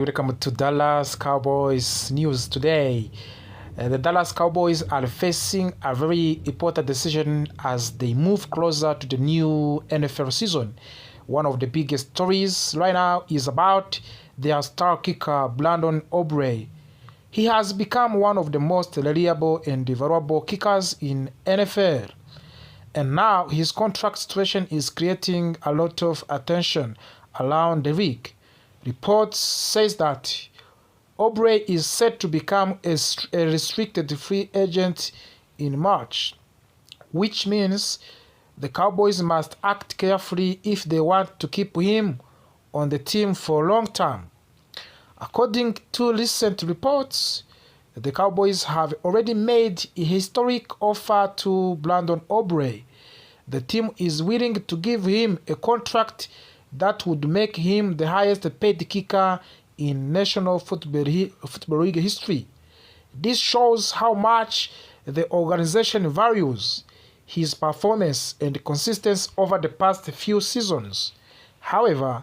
Welcome to Dallas Cowboys news today. The Dallas Cowboys are facing a very important decision as they move closer to the new NFL season. One of the biggest stories right now is about their star kicker, Brandon Aubrey. He has become one of the most reliable and valuable kickers in NFL. And now his contract situation is creating a lot of attention around the league. Reports says that Aubrey is set to become a restricted free agent in March, which means the Cowboys must act carefully if they want to keep him on the team for a long time. According to recent reports, the Cowboys have already made a historic offer to Brandon Aubrey. The team is willing to give him a contract that would make him the highest paid kicker in National Football League history. This shows how much the organization values his performance and consistency over the past few seasons. However,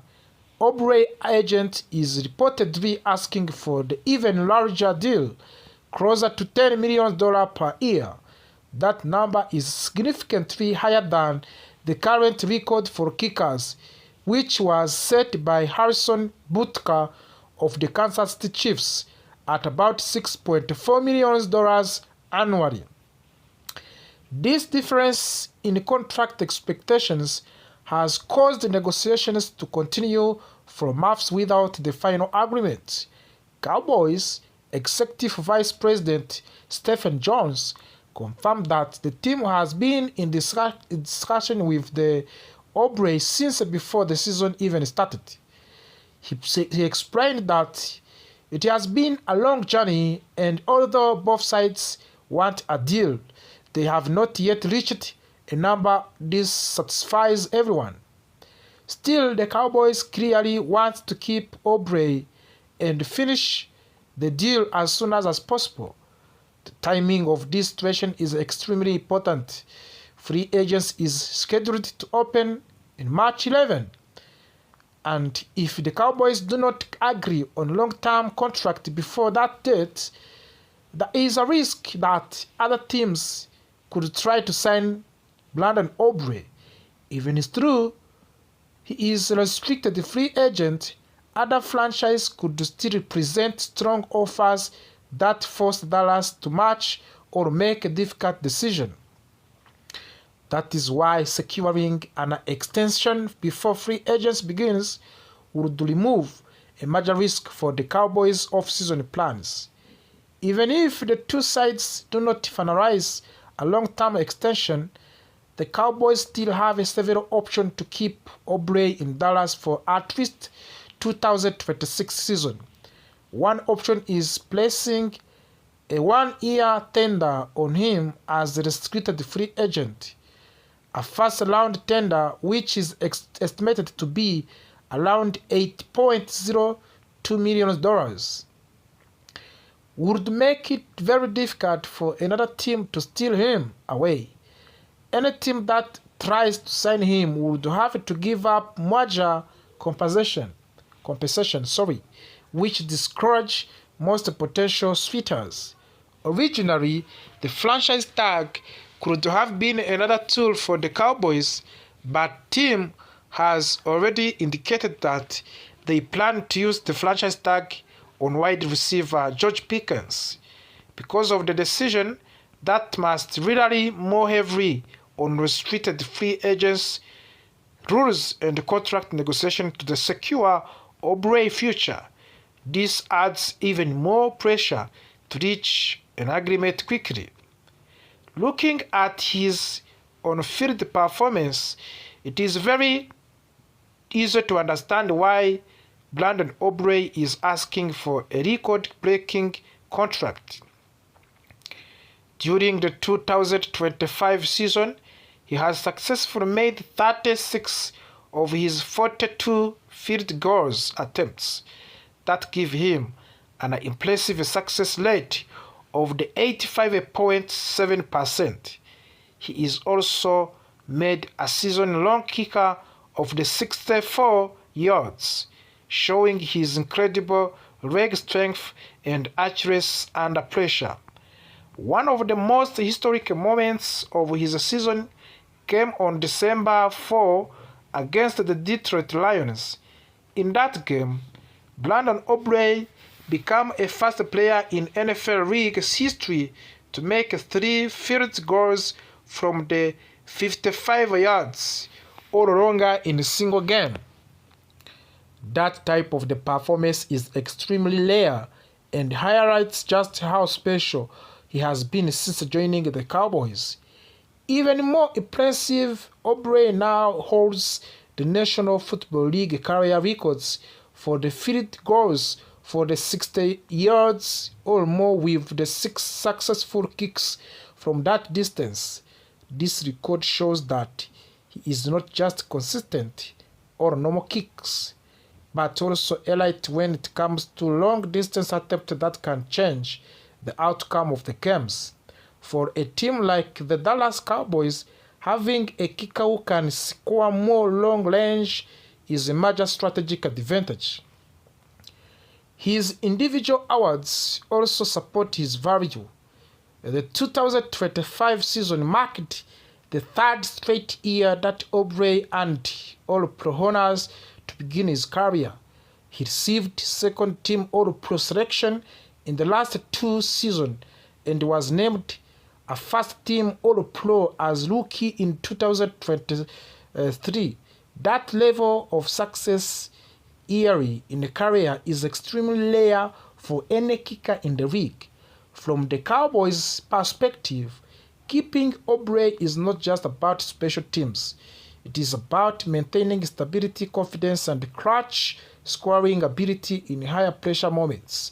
Aubrey's agent is reportedly asking for the even larger deal, closer to $10 million per year. That number is significantly higher than the current record for kickers, which was set by Harrison Butker of the Kansas City Chiefs at about $6.4 million annually. This difference in contract expectations has caused negotiations to continue for months without the final agreement. Cowboys Executive Vice President Stephen Jones confirmed that the team has been in discussion with the Aubrey since before the season even started. He explained that it has been a long journey, and although both sides want a deal, they have not yet reached a number this satisfies everyone. Still, the Cowboys clearly want to keep Aubrey and finish the deal as soon as possible. The timing of this situation is extremely important. Free agency is scheduled to open in March 11, and if the Cowboys do not agree on long-term contract before that date, there is a risk that other teams could try to sign Brandon Aubrey. Even if true, he is a restricted free agent, other franchises could still present strong offers that force Dallas to match or make a difficult decision. That is why securing an extension before free agency begins would remove a major risk for the Cowboys' off-season plans. Even if the two sides do not finalize a long-term extension, the Cowboys still have several options to keep Aubrey in Dallas for at least 2026 season. One option is placing a one-year tender on him as a restricted free agent. A first-round tender, which is estimated to be around $8.02 million, would make it very difficult for another team to steal him away. Any team that tries to sign him would have to give up major compensation, which discourage most potential suitors. Originally, the franchise tag could have been another tool for the Cowboys, but team has already indicated that they plan to use the franchise tag on wide receiver George Pickens. Because of the decision that must rely more heavily on restricted free agents rules and contract negotiation to secure Aubrey's future, this adds even more pressure to reach an agreement quickly. Looking at his on-field performance, it is very easy to understand why Brandon Aubrey is asking for a record-breaking contract. During the 2025 season, he has successfully made 36 of his 42 field goals attempts. That give him an impressive success rate of the 85.7%. He is also made a season-long kicker of the 64 yards, showing his incredible leg strength, and accuracy under pressure. One of the most historic moments of his season came on December 4 against the Detroit Lions. In that game, Brandon Aubrey became a first player in NFL League's history to make 3 field goals from the 55 yards or longer in a single game. That type of the performance is extremely rare and highlights just how special he has been since joining the Cowboys. Even more impressive, Aubrey now holds the National Football League career records for the field goals for the 60 yards or more with the 6 successful kicks from that distance. This record shows that he is not just consistent or normal kicks, but also elite when it comes to long-distance attempts that can change the outcome of the games. For a team like the Dallas Cowboys, having a kicker who can score more long range is a major strategic advantage. His individual awards also support his value. The 2025 season marked the 3rd straight year that Aubrey earned All-Pro honors to begin his career. He received second-team All-Pro selection in the last 2 seasons and was named a first-team All-Pro as rookie in 2023. That level of success early in a career is extremely rare for any kicker in the league. From the Cowboys' perspective, keeping Aubrey is not just about special teams. It is about maintaining stability, confidence, and clutch scoring ability in higher pressure moments.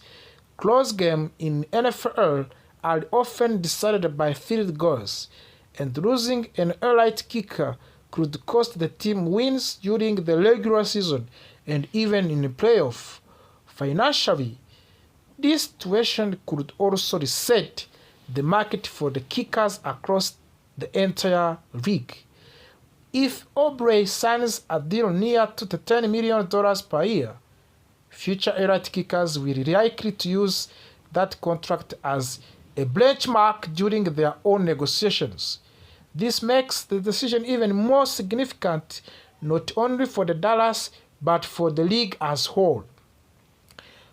Close games in NFL are often decided by field goals, and losing an elite kicker could cost the team wins during the regular season and even in the playoff. Financially, this situation could also reset the market for the kickers across the entire league. If Aubrey signs a deal near to the $10 million per year, future elite kickers will likely to use that contract as a benchmark during their own negotiations. This makes the decision even more significant not only for the Dallas but for the league as whole.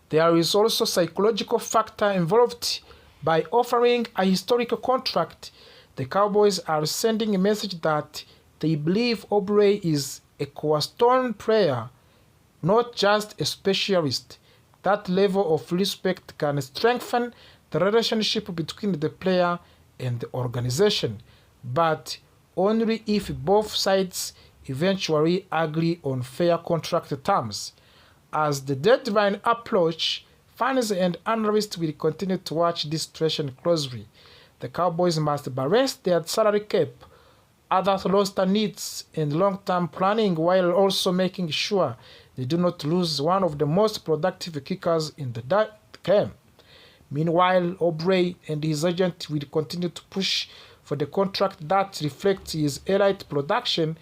There is also a psychological factor involved. By offering a historical contract, the Cowboys are sending a message that they believe Aubrey is a cornerstone player, not just a specialist. That level of respect can strengthen the relationship between the player and the organization, but only if both sides eventually agree on fair contract terms. As the deadline approaches, fans and analysts will continue to watch this situation closely. The Cowboys must balance their salary cap, other roster needs, and long-term planning while also making sure they do not lose one of the most productive kickers in the game. Meanwhile, Aubrey and his agent will continue to push for the contract that reflects his elite production,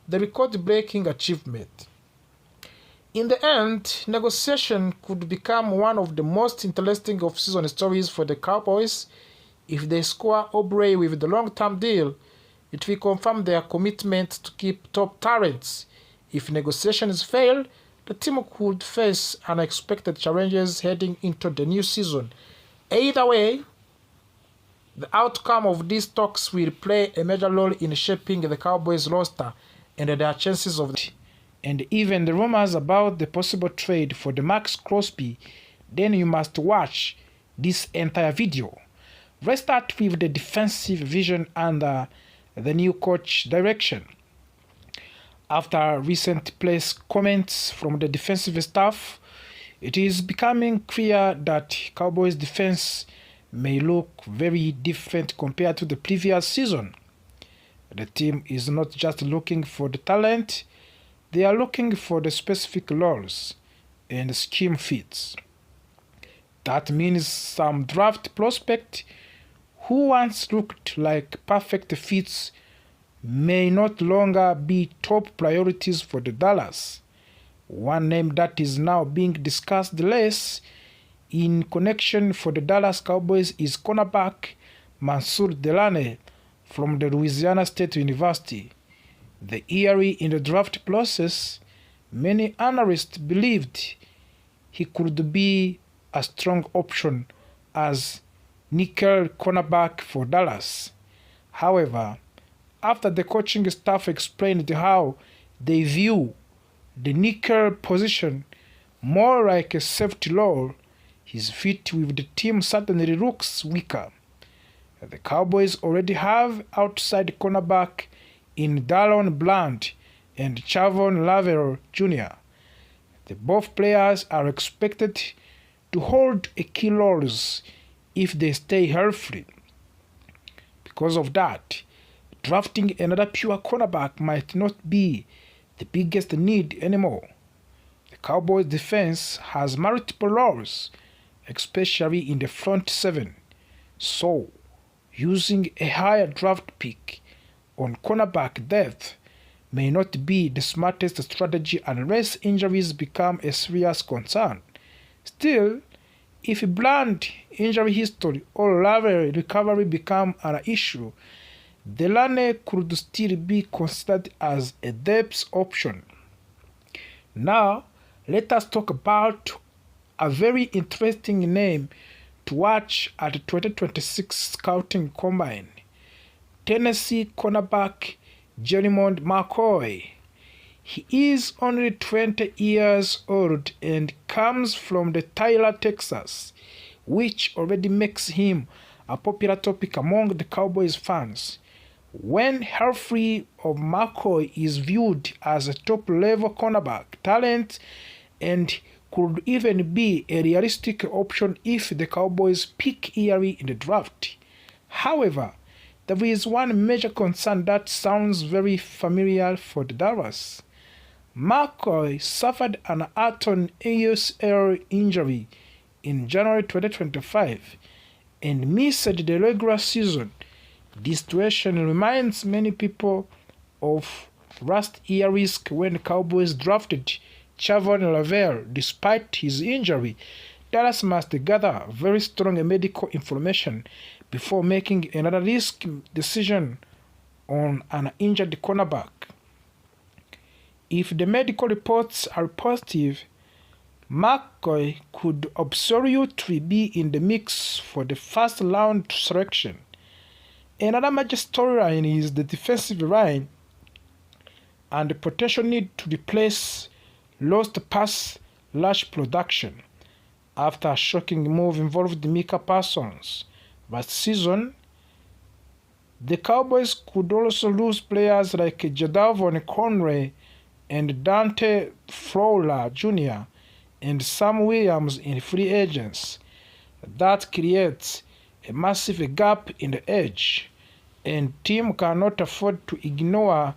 the record-breaking achievement. In the end, negotiation could become one of the most interesting off-season stories for the Cowboys. If they score Aubrey with the long-term deal, it will confirm their commitment to keep top talents. If negotiations fail, the team could face unexpected challenges heading into the new season. Either way, the outcome of these talks will play a major role in shaping the Cowboys roster and their chances of and even the rumors about the possible trade for the Max Crosby. Then you must watch this entire video. Let's start with the defensive vision under the new coach direction. After recent press comments from the defensive staff, it is becoming clear that Cowboys defense may look very different compared to the previous season. The team is not just looking for the talent, they are looking for the specific roles and scheme fits. That means some draft prospect who once looked like perfect fits may not longer be top priorities for the Dallas. One name that is now being discussed less in connection for the Dallas Cowboys is cornerback Mansour Delane from the Louisiana State University. The early in the draft process, many analysts believed he could be a strong option as nickel cornerback for Dallas. However, after the coaching staff explained how they view the nickel position more like a safety role, his fit with the team certainly looks weaker. The Cowboys already have outside cornerback in Dallon Bland and Chavon Lavelle Jr. Both players are expected to hold a key roles if they stay healthy. Because of that, drafting another pure cornerback might not be the biggest need anymore. The Cowboys defense has multiple roles, especially in the front seven, so using a higher draft pick on cornerback depth may not be the smartest strategy unless injuries become a serious concern. Still, if Bland injury history or Lavelle recovery become an issue, Delane could still be considered as a depth option. Now, let us talk about a very interesting name to watch at the 2026 Scouting Combine. Tennessee cornerback Jermond McCoy. He is only 20 years old and comes from the Tyler, Texas, which already makes him a popular topic among the Cowboys fans. When healthy, McCoy is viewed as a top-level cornerback talent and could even be a realistic option if the Cowboys pick early in the draft. However, there is one major concern that sounds very familiar for the Dallas. McCoy suffered an Aton ACL injury in January 2025 and missed the regular season. This situation reminds many people of last year's risk when the Cowboys drafted Chavon Lavelle. Despite his injury, Dallas must gather very strong medical information before making another risk decision on an injured cornerback. If the medical reports are positive, McCoy could absolutely be in the mix for the first round selection. Another major storyline is the defensive line and the potential need to replace lost pass rush production after a shocking move involved Micah Parsons. Last season, the Cowboys could also lose players like Jadavon Conway and Dante Fowler Jr. and Sam Williams in free agents. That creates a massive gap in the edge, and team cannot afford to ignore